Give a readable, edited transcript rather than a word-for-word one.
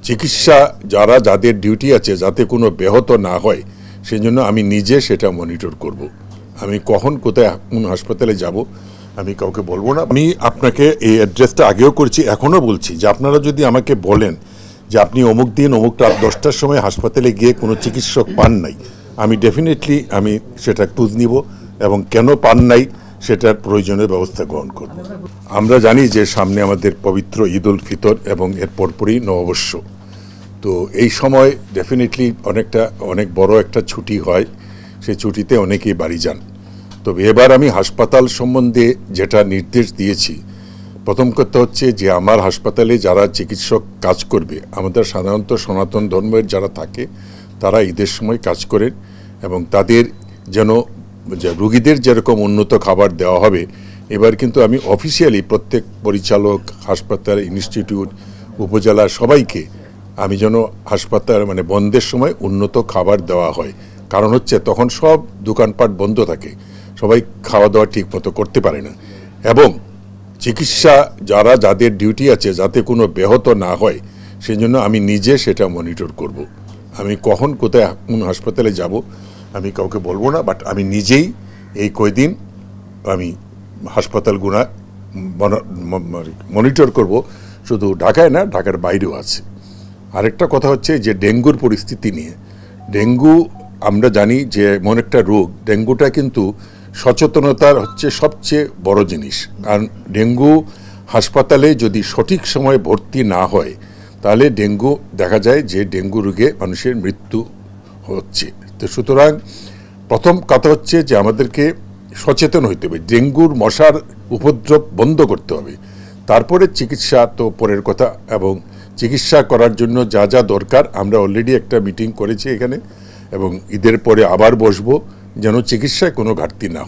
চিকিৎসা যাদের ডিউটি আছে যাতে কোনো ব্যাহত না হয় সেজন্য আমি নিজে সেটা মনিটর করব। আমি কখন কোথায় কোন হাসপাতালে যাব আমি কাউকে বলবো না। আমি আপনাকে এই অ্যাড্রেসটা আগেও করছি, এখনও বলছি যে আপনারা যদি আমাকে বলেন যে আপনি অমুক দিন অমুক রাত 10টার সময় হাসপাতালে গিয়ে কোনো চিকিৎসক পান নাই, আমি ডেফিনেটলি আমি সেটা খোঁজ নিব এবং কেন পান নাই সেটার প্রয়োজনীয় ব্যবস্থা গ্রহণ করব। আমরা জানি যে সামনে আমাদের পবিত্র ঈদ উল ফিতর এবং এর পরপরই নববর্ষ। তো এই সময় ডেফিনেটলি অনেক বড় একটা ছুটি হয়, সেই ছুটিতে অনেকেই বাড়ি যান। তবে এবার আমি হাসপাতাল সম্বন্ধে যেটা নির্দেশ দিয়েছি, প্রথম কথা হচ্ছে যে আমার হাসপাতালে যারা চিকিৎসক কাজ করবে, আমাদের সাধারণত সনাতন ধর্মের যারা থাকে তারা ঈদের সময় কাজ করেন এবং তাদের যেন রোগীদের যেরকম উন্নত খাবার দেওয়া হবে, এবার কিন্তু আমি অফিসিয়ালি প্রত্যেক পরিচালক, হাসপাতাল, ইনস্টিটিউট, উপজেলা সবাইকে আমি যেন হাসপাতাল বন্ধের সময় উন্নত খাবার দেওয়া হয়। কারণ হচ্ছে তখন সব দোকানপাট বন্ধ থাকে, সবাই খাওয়া দাওয়া ঠিক মতো করতে পারে না। এবং চিকিৎসা যাদের ডিউটি আছে যাতে কোনো ব্যাহত না হয় সেই জন্য আমি নিজে সেটা মনিটর করব। আমি কখন কোথায় কোন হাসপাতালে যাব আমি কাউকে বলবো না, বাট আমি নিজেই এই কয়দিন আমি হাসপাতালগুলো মনিটর করব। শুধু ঢাকায় না, ঢাকার বাইরেও আছে। আরেকটা কথা হচ্ছে যে ডেঙ্গুর পরিস্থিতি নিয়ে। ডেঙ্গু আমরা জানি যে এমন একটা রোগ, ডেঙ্গুটা কিন্তু সচেতনতার হচ্ছে সবচেয়ে বড় জিনিস। কারণ ডেঙ্গু হাসপাতালে যদি সঠিক সময়ে ভর্তি না হয় তাহলে ডেঙ্গু দেখা যায় যে ডেঙ্গু রোগে মানুষের মৃত্যু হচ্ছে। তো সুতরাং প্রথম কথা হচ্ছে যে আমাদেরকে সচেতন হইতে হবে, ডেঙ্গুর মশার উপদ্রব বন্ধ করতে হবে। তারপরে চিকিৎসা তো পরের কথা, এবং চিকিৎসা করার জন্য যা যা দরকার আমরা অলরেডি একটা মিটিং করেছি এখানে, এবং ঈদের পরে আবার বসবো যেন চিকিৎসায় কোনো ঘাটতি না হয়।